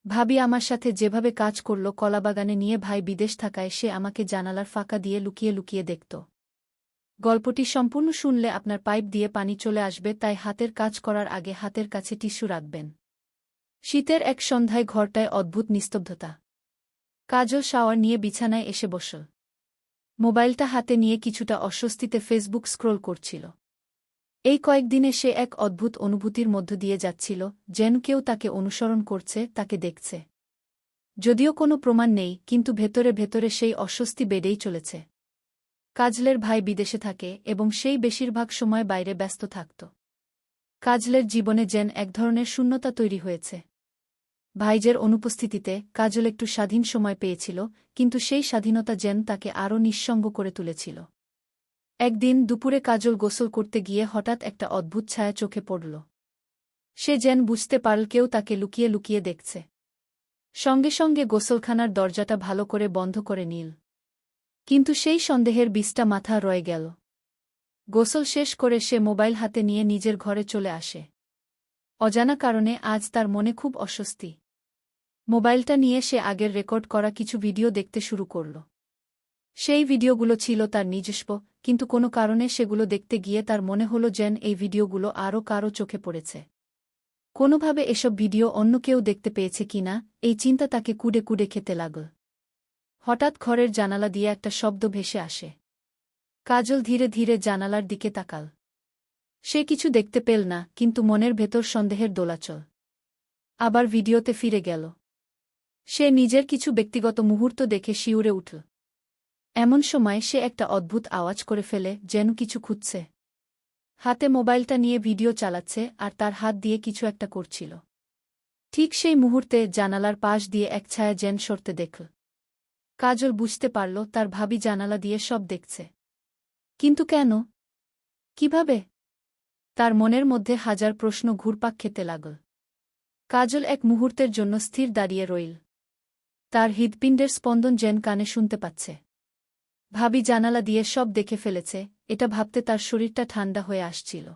ভাবি আমার সাথে যেভাবে কাজ করল কলাবাগানে নিয়ে ভাই বিদেশ থাকায় সে আমাকে জানালার ফাঁকা দিয়ে লুকিয়ে লুকিয়ে দেখত। গল্পটি সম্পূর্ণ শুনলে আপনার পাইপ দিয়ে পানি চলে আসবে, তাই হাতের কাজ করার আগে হাতের কাছে টিস্যু রাখবেন। শীতের এক সন্ধ্যায় ঘরটায় অদ্ভুত নিস্তব্ধতা। কাজল শাওয়ার নিয়ে বিছানায় এসে বসল। মোবাইলটা হাতে নিয়ে কিছুটা অস্বস্তিতে ফেসবুক স্ক্রোল করছিল। এই কয়েকদিনে সে এক অদ্ভুত অনুভূতির মধ্য দিয়ে যাচ্ছিল, যেন কেউ তাকে অনুসরণ করছে, তাকে দেখছে। যদিও কোনো প্রমাণ নেই, কিন্তু ভেতরে ভেতরে সেই অস্বস্তি বেড়েই চলেছে। কাজলের ভাই বিদেশে থাকে এবং সেই বেশিরভাগ সময় বাইরে ব্যস্ত থাকত। কাজলের জীবনে যেন এক ধরনের শূন্যতা তৈরি হয়েছে। ভাইজের অনুপস্থিতিতে কাজল একটু স্বাধীন সময় পেয়েছিল, কিন্তু সেই স্বাধীনতা যেন তাকে আরও নিঃসঙ্গ করে তুলেছিল। একদিন দুপুরে কাজল গোসল করতে গিয়ে হঠাৎ একটা অদ্ভুত ছায়া চোখে পড়ল। সে যেন বুঝতে পারল কেউ তাকে লুকিয়ে লুকিয়ে দেখছে। সঙ্গে সঙ্গে গোসলখানার দরজাটা ভালো করে বন্ধ করে নিল। কিন্তু সেই সন্দেহের বিষটা মাথা রয়ে গেল। গোসল শেষ করে সে মোবাইল হাতে নিয়ে নিজের ঘরে চলে আসে। অজানা কারণে আজ তার মনে খুব অস্বস্তি। মোবাইলটা নিয়ে সে আগের রেকর্ড করা কিছু ভিডিও দেখতে শুরু করল। সেই ভিডিওগুলো ছিল তার নিজস্ব, কিন্তু কোনো কারণে সেগুলো দেখতে গিয়ে তার মনে হলো যেন এই ভিডিওগুলো আরও কারও চোখে পড়েছে। কোনোভাবে এসব ভিডিও অন্য কেউ দেখতে পেয়েছে কিনা, এই চিন্তা তাকে কুডে কুডে খেতে লাগল। হঠাৎ ঘরের জানালা দিয়ে একটা শব্দ ভেসে আসে। কাজল ধীরে ধীরে জানালার দিকে তাকাল। সে কিছু দেখতে পেল না, কিন্তু মনের ভেতর সন্দেহের দোলাচল। আবার ভিডিওতে ফিরে গেল। সে নিজের কিছু ব্যক্তিগত মুহূর্ত দেখে শিউরে উঠল। এমন সময় সে একটা অদ্ভুত আওয়াজ করে ফেলে, যেন কিছু খুঁজছে। হাতে মোবাইলটা নিয়ে ভিডিও চালাচ্ছে আর তার হাত দিয়ে কিছু একটা করছিল। ঠিক সেই মুহূর্তে জানালার পাশ দিয়ে এক ছায়া যেন সরতে দেখল। কাজল বুঝতে পারল তার ভাবি জানালা দিয়ে সব দেখছে। কিন্তু কেন? কিভাবে? তার মনের মধ্যে হাজার প্রশ্ন ঘুরপাক খেতে লাগল। কাজল এক মুহূর্তের জন্য স্থির দাঁড়িয়ে রইল। তার হৃৎপিণ্ডের স্পন্দন যেন কানে শুনতে পাচ্ছে। ভাবি জানালা দিয়ে সব দেখে ফেলেছে, এটা ভাবতে তার শরীরটা ঠান্ডা হয়ে আসছিল।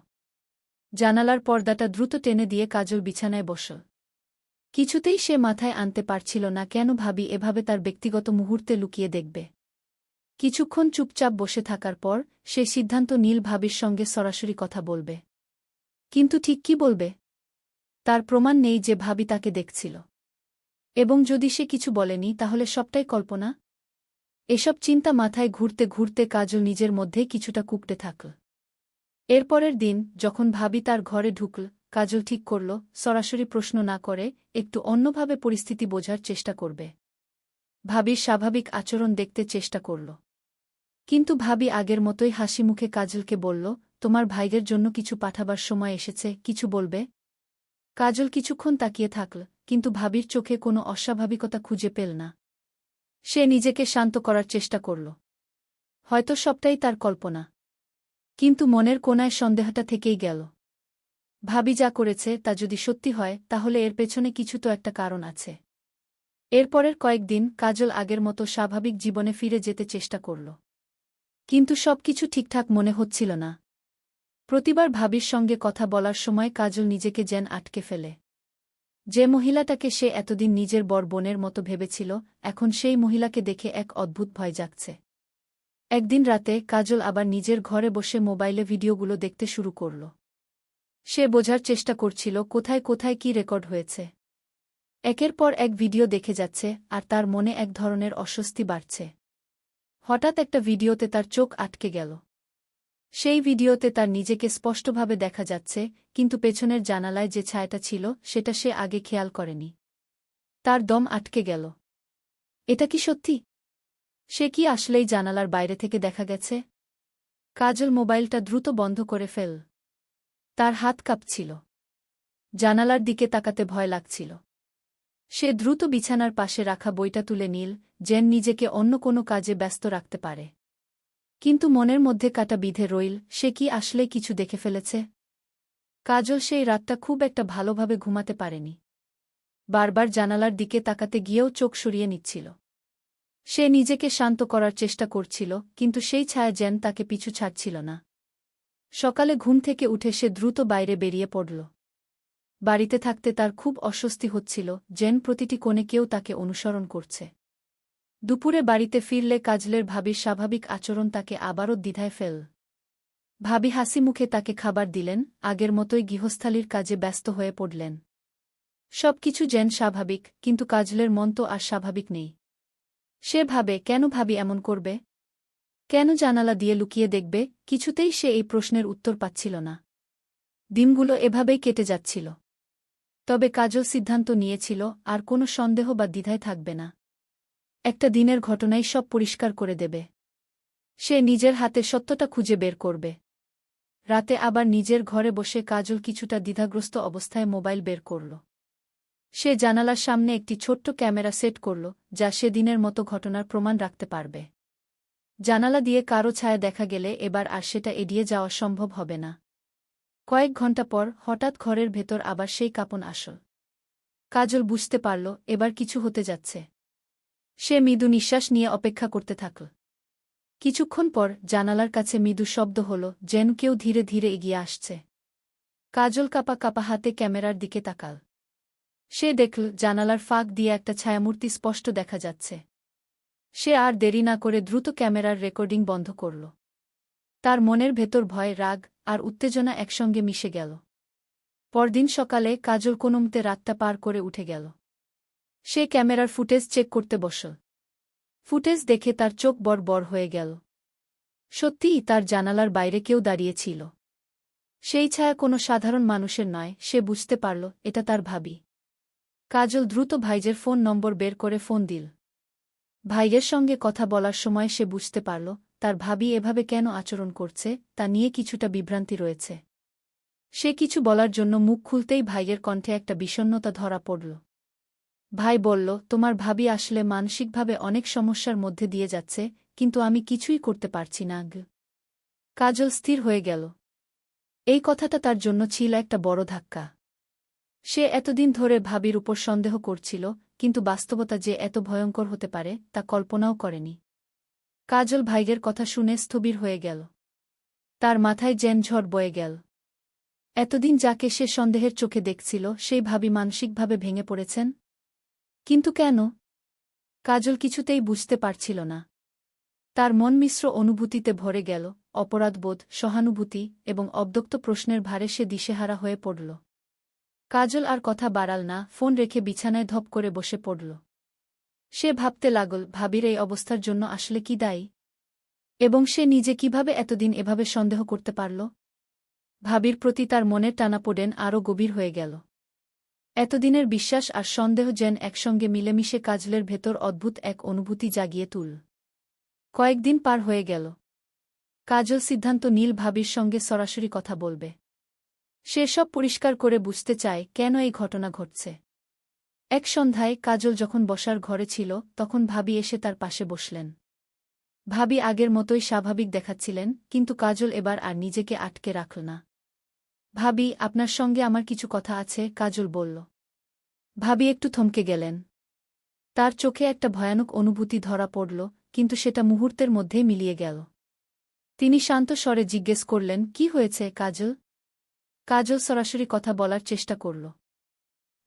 জানালার পর্দাটা দ্রুত টেনে দিয়ে কাজল বিছানায় বসল। কিছুতেই সে মাথায় আনতে পারছিল না কেন ভাবি এভাবে তার ব্যক্তিগত মুহূর্তে লুকিয়ে দেখবে। কিছুক্ষণ চুপচাপ বসে থাকার পর সে সিদ্ধান্ত নিল ভাবির সঙ্গে সরাসরি কথা বলবে। কিন্তু ঠিক কি বলবে? তার প্রমাণ নেই যে ভাবি তাকে দেখছিল। এবং যদি সে কিছু বলেনি তাহলে সবটাই কল্পনা। এসব চিন্তা মাথায় ঘুরতে ঘুরতে কাজল নিজের মধ্যে কিছুটা কুঁকড়ে থাকল। এরপরের দিন যখন ভাবি তার ঘরে ঢুকল, কাজল ঠিক করল সরাসরি প্রশ্ন না করে একটু অন্যভাবে পরিস্থিতি বোঝার চেষ্টা করবে। ভাবির স্বাভাবিক আচরণ দেখতে চেষ্টা করল। কিন্তু ভাবি আগের মতোই হাসি মুখে কাজলকে বলল, তোমার ভাইদের জন্য কিছু পাঠাবার সময় এসেছে, কিছু বলবে? কাজল কিছুক্ষণ তাকিয়ে থাকল, কিন্তু ভাবির চোখে কোনো অস্বাভাবিকতা খুঁজে পেল না। সে নিজেকে শান্ত করার চেষ্টা করল। হয়তো সবটাই তার কল্পনা। কিন্তু মনের কোণায় সন্দেহটা থেকেই গেল। ভাবি যা করেছে তা যদি সত্যি হয় তাহলে এর পেছনে কিছু তো একটা কারণ আছে। এরপরের কয়েকদিন কাজল আগের মতো স্বাভাবিক জীবনে ফিরে যেতে চেষ্টা করল। কিন্তু সবকিছু ঠিকঠাক মনে হচ্ছিল না। প্রতিবার ভাবির সঙ্গে কথা বলার সময় কাজল নিজেকে যেন আটকে ফেলে। যে মহিলাটাকে সে এতদিন নিজের বড় বোনের মতো ভেবেছিল, এখন সেই মহিলাকে দেখে এক অদ্ভুত ভয় জাগছে। একদিন রাতে কাজল আবার নিজের ঘরে বসে মোবাইলে ভিডিওগুলো দেখতে শুরু করল। সে বোঝার চেষ্টা করছিল কোথায় কোথায় কি রেকর্ড হয়েছে। একের পর এক ভিডিও দেখে যাচ্ছে আর তার মনে এক ধরনের অস্বস্তি বাড়ছে। হঠাৎ একটা ভিডিওতে তার চোখ আটকে গেল। সেই ভিডিওতে তার নিজেকে স্পষ্টভাবে দেখা যাচ্ছে, কিন্তু পেছনের জানালায় যে ছায়াটা ছিল সেটা সে আগে খেয়াল করেনি। তার দম আটকে গেল। এটা কি সত্যি? সে কি আসলেই জানালার বাইরে থেকে দেখা গেছে? কাজল মোবাইলটা দ্রুত বন্ধ করে ফেল। তার হাত কাঁপছিল। জানালার দিকে তাকাতে ভয় লাগছিল। সে দ্রুত বিছানার পাশে রাখা বইটা তুলে নিল, যেন নিজেকে অন্য কোনো কাজে ব্যস্ত রাখতে পারে। কিন্তু মনের মধ্যে কাটা বিঁধে রইল, সে কি আসলে কিছু দেখে ফেলেছে? কাজল সেই রাতটা খুব একটা ভালোভাবে ঘুমাতে পারেনি। বারবার জানালার দিকে তাকাতে গিয়েও চোখ সরিয়ে নিচ্ছিল। সে নিজেকে শান্ত করার চেষ্টা করছিল, কিন্তু সেই ছায়া যেন তাকে পিছু ছাড়ছিল না। সকালে ঘুম থেকে উঠে সে দ্রুত বাইরে বেরিয়ে পড়ল। বাড়িতে থাকতে তার খুব অস্বস্তি হচ্ছিল, যেন প্রতিটি কোণে কেউ তাকে অনুসরণ করছে। দুপুরে বাড়িতে ফিরলে কাজলের ভাবির স্বাভাবিক আচরণ তাকে আবারও দ্বিধায় ফেল। ভাবি হাসি মুখে তাকে খাবার দিলেন, আগের মতোই গৃহস্থালির কাজে ব্যস্ত হয়ে পড়লেন। সবকিছু যেন স্বাভাবিক, কিন্তু কাজলের মন তো আর স্বাভাবিক নেই। সে ভাবে, কেন ভাবি এমন করবে? কেন জানালা দিয়ে লুকিয়ে দেখবে? কিছুতেই সে এই প্রশ্নের উত্তর পাচ্ছিল না। দিনগুলো এভাবেই কেটে যাচ্ছিল। তবে কাজল সিদ্ধান্ত নিয়েছিল, আর কোনো সন্দেহ বা দ্বিধায় থাকবে না। একটা দিনের ঘটনাই সব পরিষ্কার করে দেবে। সে নিজের হাতে সত্যটা খুঁজে বের করবে। রাতে আবার নিজের ঘরে বসে কাজল কিছুটা দ্বিধাগ্রস্ত অবস্থায় মোবাইল বের করল। সে জানালার সামনে একটি ছোট্ট ক্যামেরা সেট করল, যা সেদিনের মতো ঘটনার প্রমাণ রাখতে পারবে। জানালা দিয়ে কারো ছায়া দেখা গেলে এবার আর সেটা এড়িয়ে যাওয়া সম্ভব হবে না। কয়েক ঘণ্টা পর হঠাৎ ঘরের ভেতর আবার সেই কাঁপন আসল। কাজল বুঝতে পারল, এবার কিছু হতে যাচ্ছে। সে মৃদু নিঃশ্বাস নিয়ে অপেক্ষা করতে থাকল। কিছুক্ষণ পর জানালার কাছে মৃদু শব্দ হল, যেন কেউ ধীরে ধীরে এগিয়ে আসছে। কাজল কাঁপা কাঁপা হাতে ক্যামেরার দিকে তাকাল। সে দেখল জানালার ফাঁক দিয়ে একটা ছায়ামূর্তি স্পষ্ট দেখা যাচ্ছে। সে আর দেরি না করে দ্রুত ক্যামেরার রেকর্ডিং বন্ধ করল। তার মনের ভেতর ভয়, রাগ আর উত্তেজনা একসঙ্গে মিশে গেল। পরদিন সকালে কাজল কোনোমতে রাতটা পার করে উঠে গেল। সে ক্যামেরার ফুটেজ চেক করতে বসল। ফুটেজ দেখে তার চোখ বড় বড় হয়ে গেল। সত্যিই তার জানালার বাইরে কেউ দাঁড়িয়েছিল। সেই ছায়া কোনো সাধারণ মানুষের নয়, সে বুঝতে পারল এটা তার ভাবি। কাজল দ্রুত ভাইজের ফোন নম্বর বের করে ফোন দিল। ভাইয়ের সঙ্গে কথা বলার সময় সে বুঝতে পারল, তার ভাবি এভাবে কেন আচরণ করছে, তা নিয়ে কিছুটা বিভ্রান্তি রয়েছে। সে কিছু বলার জন্য মুখ খুলতেই ভাইয়ের কণ্ঠে একটা বিষণ্ণতা ধরা পড়ল। ভাই বলল, তোমার ভাবি আসলে মানসিকভাবে অনেক সমস্যার মধ্যে দিয়ে যাচ্ছে, কিন্তু আমি কিছুই করতে পারছি না। কাজল স্থির হয়ে গেল। এই কথাটা তার জন্য ছিল একটা বড় ধাক্কা। সে এতদিন ধরে ভাবির উপর সন্দেহ করছিল, কিন্তু বাস্তবতা যে এত ভয়ঙ্কর হতে পারে তা কল্পনাও করেনি। কাজল ভাইয়ের কথা শুনে স্থবির হয়ে গেল। তার মাথায় যেন ঝড় বয়ে গেল। এতদিন যাকে সে সন্দেহের চোখে দেখছিল, সেই ভাবি মানসিকভাবে ভেঙে পড়েছেন। কিন্তু কেন? কাজল কিছুতেই বুঝতে পারছিল না। তার মন মিশ্র অনুভূতিতে ভরে গেল, অপরাধবোধ, সহানুভূতি এবং অব্যক্ত প্রশ্নের ভারে সে দিশেহারা হয়ে পড়ল। কাজল আর কথা বাড়াল না, ফোন রেখে বিছানায় ধপ করে বসে পড়ল। সে ভাবতে লাগল, ভাবির এই অবস্থার জন্য আসলে কি দায়ী? এবং সে নিজে কিভাবে এতদিন এভাবে সন্দেহ করতে পারল? ভাবির প্রতি তার মনের টানাপোড়েন আরও গভীর হয়ে গেল। এতদিনের বিশ্বাস আর সন্দেহ যেন একসঙ্গে মিলেমিশে কাজলের ভেতর অদ্ভুত এক অনুভূতি জাগিয়ে তুল। কয়েকদিন পার হয়ে গেল। কাজল সিদ্ধান্ত নীল ভাবির সঙ্গে সরাসরি কথা বলবে। সে সব পরিষ্কার করে বুঝতে চায় কেন এই ঘটনা ঘটছে। এক সন্ধ্যায় কাজল যখন বসার ঘরে ছিল, তখন ভাবি এসে তার পাশে বসলেন। ভাবি আগের মতোই স্বাভাবিক দেখাচ্ছিলেন, কিন্তু কাজল এবার আর নিজেকে আটকে রাখল না। ভাবি, আপনার সঙ্গে আমার কিছু কথা আছে, কাজল বলল। ভাবি একটু থমকে গেলেন। তার চোখে একটা ভয়ানক অনুভূতি ধরা পড়ল, কিন্তু সেটা মুহূর্তের মধ্যেই মিলিয়ে গেল। তিনি শান্ত স্বরে জিজ্ঞেস করলেন, কি হয়েছে কাজল? কাজল সরাসরি কথা বলার চেষ্টা করল।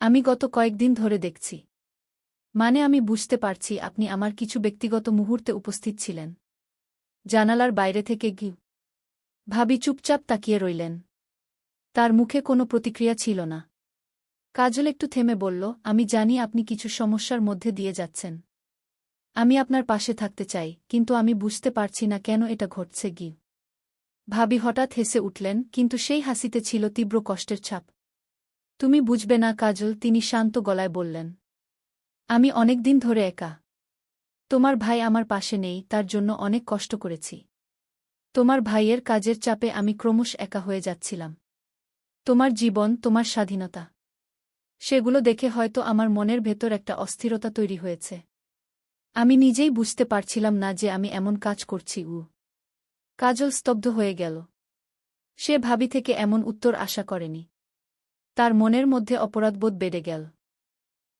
আমি গত কয়েকদিন ধরে দেখছি। মানে আমি বুঝতে পারছি আপনি আমার কিছু ব্যক্তিগত মুহূর্তে উপস্থিত ছিলেন। জানালার বাইরে থেকে গি। ভাবি চুপচাপ তাকিয়ে রইলেন। তার মুখে কোনো প্রতিক্রিয়া ছিল না। কাজল একটু থেমে বলল, আমি জানি আপনি কিছু সমস্যার মধ্যে দিয়ে যাচ্ছেন। আমি আপনার পাশে থাকতে চাই, কিন্তু আমি বুঝতে পারছি না কেন এটা ঘটছে। গি। ভাবি হঠাৎ হেসে উঠলেন, কিন্তু সেই হাসিতে ছিল তীব্র কষ্টের ছাপ। তুমি বুঝবে না কাজল, তিনি শান্ত গলায় বললেন। আমি অনেক দিন ধরে একা। তোমার ভাই আমার পাশে নেই, তার জন্য অনেক কষ্ট করেছি। তোমার ভাইয়ের কাজের চাপে আমি ক্রমশ একা হয়ে যাচ্ছিলাম। তোমার জীবন, তোমার স্বাধীনতা, সেগুলো দেখে হয়তো আমার মনের ভেতর একটা অস্থিরতা তৈরি হয়েছে। আমি নিজেই বুঝতে পারছিলাম না যে আমি এমন কাজ করছি। কাজল স্তব্ধ হয়ে গেল। সে ভাবি থেকে এমন উত্তর আশা করেনি। তার মনের মধ্যে অপরাধবোধ বেড়ে গেল।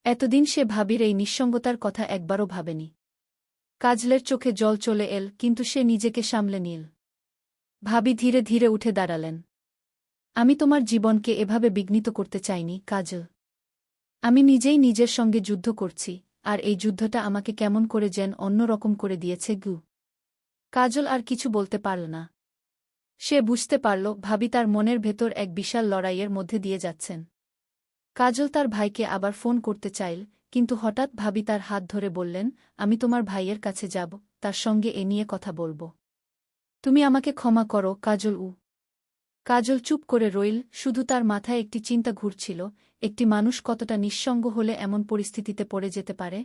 এতদিন সে ভাবির এই নিঃসঙ্গতার কথা একবারও ভাবেনি। কাজলের চোখে জল চলে এল, কিন্তু সে নিজেকে সামলে নিল। ভাবি ধীরে ধীরে উঠে দাঁড়ালেন। আমি তোমার জীবনকে এভাবে বিঘ্নিত করতে চাইনি, কাজল। আমি নিজেই নিজের সঙ্গে যুদ্ধ করছি, আর এই যুদ্ধটা আমাকে কেমন করে যেন অন্যরকম করে দিয়েছে গু। কাজল আর কিছু বলতে পারল না। সে বুঝতে পারল ভাবি তার মনের ভেতর এক বিশাল লড়াইয়ের মধ্যে দিয়ে যাচ্ছেন। কাজল তার ভাইকে আবার ফোন করতে চাইল, কিন্তু হঠাৎ ভাবি তার হাত ধরে বললেন, আমি তোমার ভাইয়ের কাছে যাব, তার সঙ্গে এ নিয়ে কথা বলব। তুমি আমাকে ক্ষমা করো, কাজল। কাজল চুপ করে রইল, শুধু তার মাথায় একটি চিন্তা ঘুরছিল, একটি মানুষ কতটা নিঃসঙ্গ হলে এমন পরিস্থিতিতে পড়ে যেতে পারে।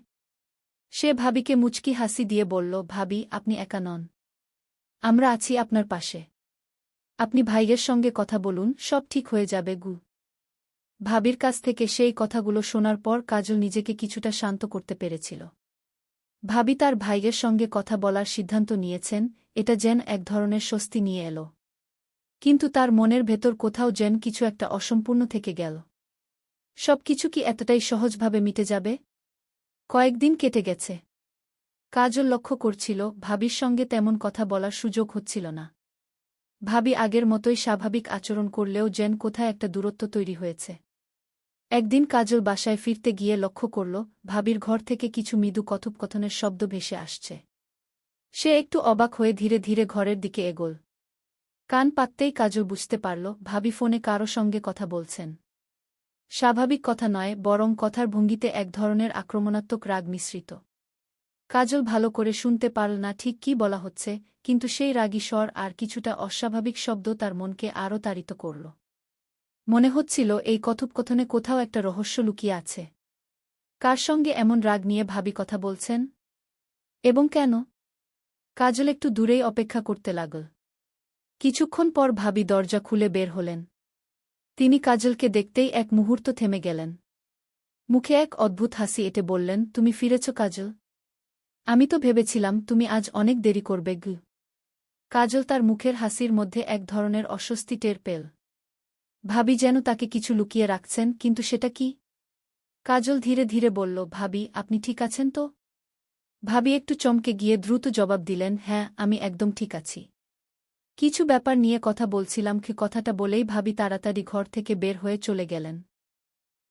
সে ভাবিকে মুচকি হাসি দিয়ে বলল, ভাবি, আপনি একা নন। আমরা আছি আপনার পাশে। আপনি ভাইয়ের সঙ্গে কথা বলুন, সব ঠিক হয়ে যাবে গু। ভাবির কাছ থেকে সেই কথাগুলো শোনার পর কাজল নিজেকে কিছুটা শান্ত করতে পেরেছিল। ভাবি তার ভাইয়ের সঙ্গে কথা বলার সিদ্ধান্ত নিয়েছেন, এটা যেন এক ধরনের স্বস্তি নিয়ে এলো। কিন্তু তার মনের ভেতর কোথাও যেন কিছু একটা অসম্পূর্ণ থেকে গেল। সবকিছু কি এতটাই সহজভাবে মিটে যাবে? কয়েকদিন কেটে গেছে। কাজল লক্ষ্য করছিল ভাবির সঙ্গে তেমন কথা বলার সুযোগ হচ্ছিল না। ভাবি আগের মতোই স্বাভাবিক আচরণ করলেও যেন কোথায় একটা দূরত্ব তৈরি হয়েছে। একদিন কাজল বাসায় ফিরতে গিয়ে লক্ষ্য করল ভাবির ঘর থেকে কিছু মৃদু কথোপকথনের শব্দ ভেসে আসছে। সে একটু অবাক হয়ে ধীরে ধীরে ঘরের দিকে এগোল। কান পাততেই কাজল বুঝতে পারল ভাবি ফোনে কারো সঙ্গে কথা বলছেন। স্বাভাবিক কথা নয়, বরং কথার ভঙ্গিতে এক ধরনের আক্রমণাত্মক রাগ মিশ্রিত। কাজল ভালো করে শুনতে পারল না ঠিক কী বলা হচ্ছে, কিন্তু সেই রাগী স্বর আর কিছুটা অস্বাভাবিক শব্দ তার মনকে আরও তাড়িত করল। মনে হচ্ছিল এই কথোপকথনে কোথাও একটা রহস্য লুকিয়ে আছে। কার সঙ্গে এমন রাগ নিয়ে ভাবি কথা বলছেন? এবং কেন? কাজল একটু দূরেই অপেক্ষা করতে লাগল। কিছুক্ষণ পর ভাবি দরজা খুলে বের হলেন। তিনি কাজলকে দেখতেই এক মুহূর্ত থেমে গেলেন। মুখে এক অদ্ভুত হাসি এঁটে বললেন, তুমি ফিরেছ কাজল? আমি তো ভেবেছিলাম তুমি আজ অনেক দেরি করবে গু। কাজল তার মুখের হাসির মধ্যে এক ধরনের অস্বস্তি টের পেল। ভাবি যেন তাকে কিছু লুকিয়ে রাখছেন, কিন্তু সেটা কি? কাজল ধীরে ধীরে বলল, ভাবি, আপনি ঠিক আছেন তো? ভাবি একটু চমকে গিয়ে দ্রুত জবাব দিলেন, হ্যাঁ, আমি একদম ঠিক আছি। কিছু ব্যাপার নিয়ে কথা বলছিলাম। কথাটা বলেই ভাবি তাড়াতাড়ি ঘর থেকে বের হয়ে চলে গেলেন।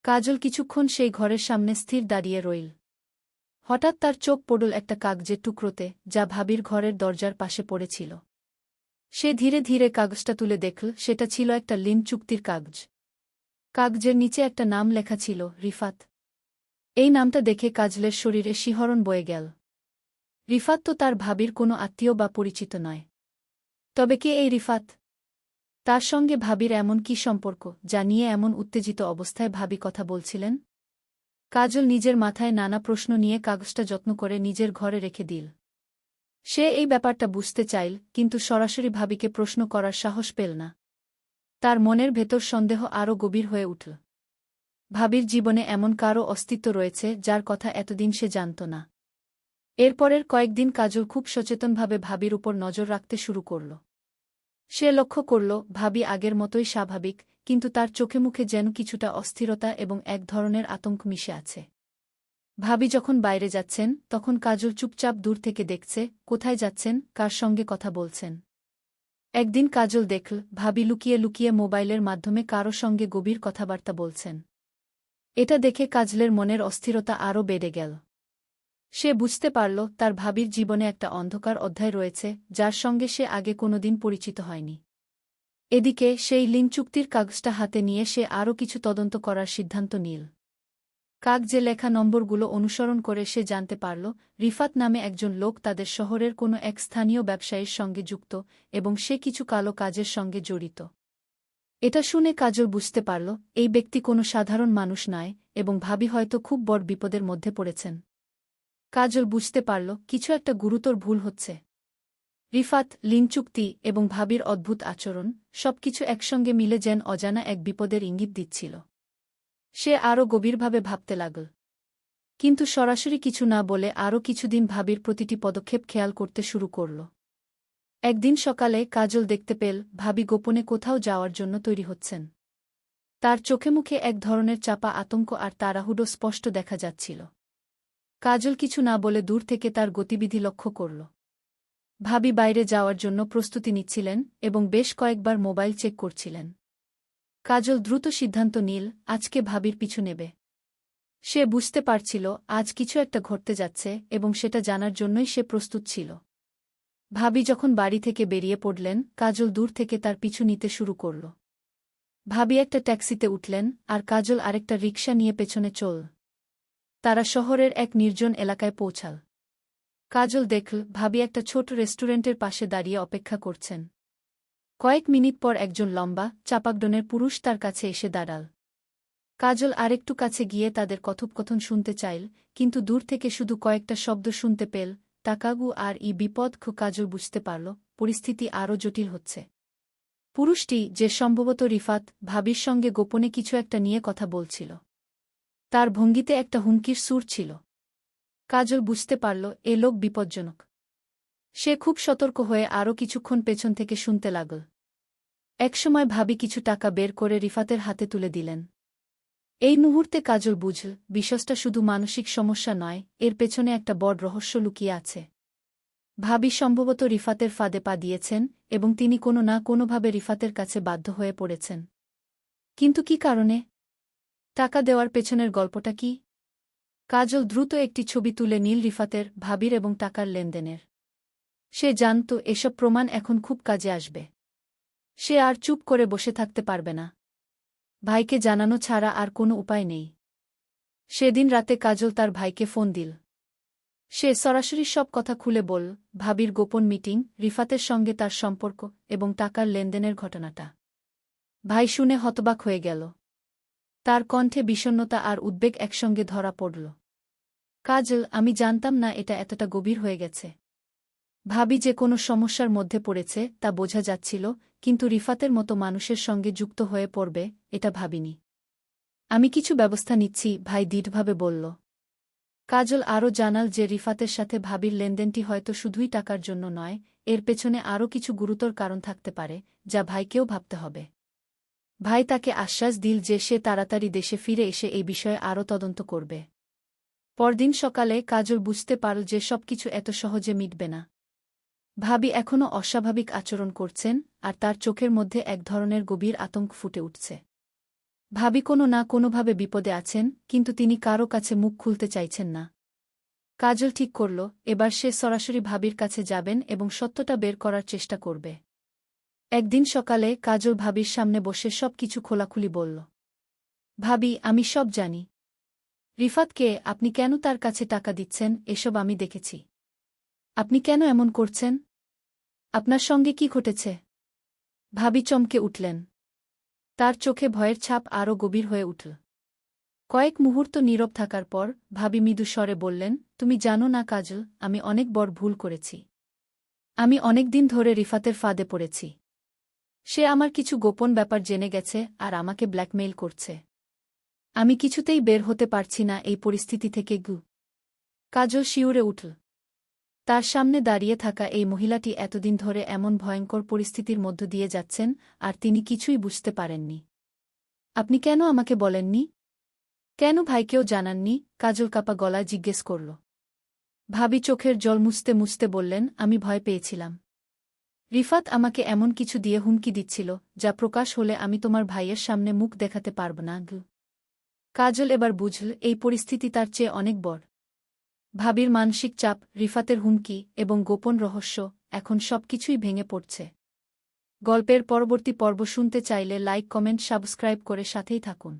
কাজল কিছুক্ষণ সেই ঘরের সামনে স্থির দাঁড়িয়ে রইল। হঠাৎ তার চোখ পড়ল একটা কাগজের টুকরোতে, যা ভাবির ঘরের দরজার পাশে পড়েছিল। সে ধীরে ধীরে কাগজটা তুলে দেখল, সেটা ছিল একটা লিন চুক্তির কাগজ। কাগজের নিচে একটা নাম লেখা ছিল, রিফাত। এই নামটা দেখে কাজলের শরীরে শিহরণ বয়ে গেল। রিফাত তো তার ভাবির কোনো আত্মীয় বা পরিচিত নয়। তবে কে এই রিফাত? তার সঙ্গে ভাবির এমন কি সম্পর্ক, যা নিয়ে এমন উত্তেজিত অবস্থায় ভাবি কথা বলছিলেন? কাজল নিজের মাথায় নানা প্রশ্ন নিয়ে কাগজটা যত্ন করে নিজের ঘরে রেখে দিল। সে এই ব্যাপারটা বুঝতে চাইল, কিন্তু সরাসরি ভাবিকে প্রশ্ন করার সাহস পেল না। তার মনের ভেতর সন্দেহ আরও গভীর হয়ে উঠল। ভাবির জীবনে এমন কারও অস্তিত্ব রয়েছে যার কথা এতদিন সে জানত না। এরপরের কয়েকদিন কাজল খুব সচেতনভাবে ভাবির উপর নজর রাখতে শুরু করল। সে লক্ষ্য করল ভাবি আগের মতোই স্বাভাবিক, কিন্তু তার চোখে মুখে যেন কিছুটা অস্থিরতা এবং এক ধরনের আতঙ্ক মিশে আছে। ভাবি যখন বাইরে যাচ্ছেন, তখন কাজল চুপচাপ দূর থেকে দেখছে কোথায় যাচ্ছেন, কার সঙ্গে কথা বলছেন। একদিন কাজল দেখল ভাবি লুকিয়ে লুকিয়ে মোবাইলের মাধ্যমে কারো সঙ্গে গভীর কথাবার্তা বলছেন। এটা দেখে কাজলের মনের অস্থিরতা আরও বেড়ে গেল। সে বুঝতে পারল তার ভাবির জীবনে একটা অন্ধকার অধ্যায় রয়েছে, যার সঙ্গে সে আগে কোনোদিন পরিচিত হয়নি। এদিকে সেই লিন চুক্তির কাগজটা হাতে নিয়ে সে আরও কিছু তদন্ত করার সিদ্ধান্ত নিল। কাগজে লেখা নম্বরগুলো অনুসরণ করে সে জানতে পারল রিফাত নামে একজন লোক তাদের শহরের কোনো এক স্থানীয় ব্যবসায়ীর সঙ্গে যুক্ত, এবং সে কিছু কালো কাজের সঙ্গে জড়িত। এটা শুনে কাজল বুঝতে পারল এই ব্যক্তি কোনো সাধারণ মানুষ নয়, এবং ভাবি হয়তো খুব বড় বিপদের মধ্যে পড়েছেন। কাজল বুঝতে পারল কিছু একটা গুরুতর ভুল হচ্ছে। রিফাত, লিন চুক্তি এবং ভাবির অদ্ভুত আচরণ, সবকিছু একসঙ্গে মিলে যেন অজানা এক বিপদের ইঙ্গিত দিচ্ছিল। সে আরও গভীরভাবে ভাবতে লাগল, কিন্তু সরাসরি কিছু না বলে আরও কিছুদিন ভাবির প্রতিটি পদক্ষেপ খেয়াল করতে শুরু করল। একদিন সকালে কাজল দেখতে পেল ভাবি গোপনে কোথাও যাওয়ার জন্য তৈরি হচ্ছেন। তার চোখে মুখে এক ধরনের চাপা আতঙ্ক আর তাড়াহুড়ো স্পষ্ট দেখা যাচ্ছিল। কাজল কিছু না বলে দূর থেকে তার গতিবিধি লক্ষ্য করল। ভাবি বাইরে যাওয়ার জন্য প্রস্তুতি নিচ্ছিলেন এবং বেশ কয়েকবার মোবাইল চেক করছিলেন। কাজল দ্রুত সিদ্ধান্ত নিল আজকে ভাবির পিছু নেবে। সে বুঝতে পারছিল আজ কিছু একটা ঘটতে যাচ্ছে এবং সেটা জানার জন্যই সে প্রস্তুত ছিল। ভাবি যখন বাড়ি থেকে বেরিয়ে পড়লেন, কাজল দূর থেকে তার পিছু নিতে শুরু করল। ভাবি একটা ট্যাক্সিতে উঠলেন আর কাজল আরেকটা রিকশা নিয়ে পেছনে চল। তারা শহরের এক নির্জন এলাকায় পৌঁছাল। কাজল দেখল ভাবি একটা ছোট রেস্টুরেন্টের পাশে দাঁড়িয়ে অপেক্ষা করছেন। কয়েক মিনিট পর একজন লম্বা, চাপাকডনের পুরুষ তার কাছে এসে দাঁড়াল। কাজল আরেকটু কাছে গিয়ে তাদের কথোপকথন শুনতে চাইল, কিন্তু দূর থেকে শুধু কয়েকটা শব্দ শুনতে পেল, টাকাগু আর বিপদ। কাজল বুঝতে পারল পরিস্থিতি আরও জটিল হচ্ছে। পুরুষটি, যে সম্ভবত রিফাত, ভাবির সঙ্গে গোপনে কিছু একটা নিয়ে কথা বলছিল। তার ভঙ্গিতে একটা হুমকির সুর ছিল। কাজল বুঝতে পারল এ লোক বিপজ্জনক। সে খুব সতর্ক হয়ে আরও কিছুক্ষণ পেছন থেকে শুনতে লাগল। একসময় ভাবি কিছু টাকা বের করে রিফাতের হাতে তুলে দিলেন। এই মুহূর্তে কাজল বুঝল বিষয়টা শুধু মানসিক সমস্যা নয়, এর পেছনে একটা বড় রহস্য লুকিয়ে আছে। ভাবি সম্ভবত রিফাতের ফাঁদে পা দিয়েছেন এবং তিনি কোনো না কোনোভাবে রিফাতের কাছে বাধ্য হয়ে পড়েছেন। কিন্তু কী কারণে? টাকা দেওয়ার পেছনের গল্পটা কি? কাজল দ্রুত একটি ছবি তুলে নীল রিফাতের, ভাবির এবং টাকার লেনদেনের। সে জানত এসব প্রমাণ এখন খুব কাজে আসবে। সে আর চুপ করে বসে থাকতে পারবে না। ভাইকে জানানো ছাড়া আর কোনো উপায় নেই। সেদিন রাতে কাজল তার ভাইকে ফোন দিল। সে সরাসরি সব কথা খুলে বলল, ভাবির গোপন মিটিং, রিফাতের সঙ্গে তার সম্পর্ক এবং টাকার লেনদেনের ঘটনাটা। ভাই শুনে হতবাক হয়ে গেল। তার কণ্ঠে বিষণ্ণতা আর উদ্বেগ একসঙ্গে ধরা পড়ল। কাজল, আমি জানতাম না এটা এতটা গভীর হয়ে গেছে। ভাবি যে কোনো সমস্যার মধ্যে পড়েছে তা বোঝা যাচ্ছিল, কিন্তু রিফাতের মতো মানুষের সঙ্গে যুক্ত হয়ে পড়বে এটা ভাবিনি। আমি কিছু ব্যবস্থা নিচ্ছি, ভাই দৃঢ়ভাবে বলল। কাজল আরও জানাল যে রিফাতের সাথে ভাবির লেনদেনটি হয়তো শুধুই টাকার জন্য নয়, এর পেছনে আরও কিছু গুরুতর কারণ থাকতে পারে, যা ভাইকেও ভাবতে হবে। ভাই তাকে আশ্বাস দিল যে সে তাড়াতাড়ি দেশে ফিরে এসে এই বিষয়ে আরও তদন্ত করবে। পরদিন সকালে কাজল বুঝতে পারল যে সবকিছু এত সহজে মিটবে না। ভাবি এখনও অস্বাভাবিক আচরণ করছেন আর তার চোখের মধ্যে এক ধরনের গভীর আতঙ্ক ফুটে উঠছে। ভাবি কোনো না কোনোভাবে বিপদে আছেন, কিন্তু তিনি কারও কাছে মুখ খুলতে চাইছেন না। কাজল ঠিক করল এবার সে সরাসরি ভাবির কাছে যাবেন এবং সত্যটা বের করার চেষ্টা করবে। একদিন সকালে কাজল ভাবির সামনে বসে সব কিছু খোলাখুলি বলল। ভাবি, আমি সব জানি। রিফাতকে, আপনি কেন তার কাছে টাকা দিচ্ছেন এসব আমি দেখেছি। আপনি কেন এমন করছেন? আপনার সঙ্গে কি ঘটেছে? ভাবি চমকে উঠলেন। তার চোখে ভয়ের ছাপ আরও গভীর হয়ে উঠল। কয়েক মুহূর্ত নীরব থাকার পর ভাবি মৃদু স্বরে বললেন, তুমি জানো না কাজল, আমি অনেক বড় ভুল করেছি। আমি অনেক দিন ধরে রিফাতের ফাঁদে পড়েছি। সে আমার কিছু গোপন ব্যাপার জেনে গেছে আর আমাকে ব্ল্যাকমেইল করছে। আমি কিছুতেই বের হতে পারছি না এই পরিস্থিতি থেকে। কাজল শিউরে উঠল। তার সামনে দাঁড়িয়ে থাকা এই মহিলাটি এতদিন ধরে এমন ভয়ঙ্কর পরিস্থিতির মধ্য দিয়ে যাচ্ছেন আর তিনি কিছুই বুঝতে পারেননি। আপনি কেন আমাকে বলেননি? কেন ভাইকেও জানাননি? কাজল কাপা গলায় জিজ্ঞেস করল। ভাবি চোখের জল মুছতে মুছতে বললেন, আমি ভয় পেয়েছিলাম। রিফাত আমাকে এমন কিছু দিয়ে হুমকি দিচ্ছিল যা প্রকাশ হলে আমি তোমার ভাইয়ের সামনে মুখ দেখাতে পারব না। কাজল এবার বুঝল এই পরিস্থিতি তার চেয়ে অনেক বড়। ভাবির মানসিক চাপ, রিফাতের হুমকি এবং গোপন রহস্য, এখন সবকিছুই ভেঙে পড়ছে। গল্পের পরবর্তী পর্ব শুনতে চাইলে লাইক, কমেন্ট, সাবস্ক্রাইব করে সাথেই থাকুন।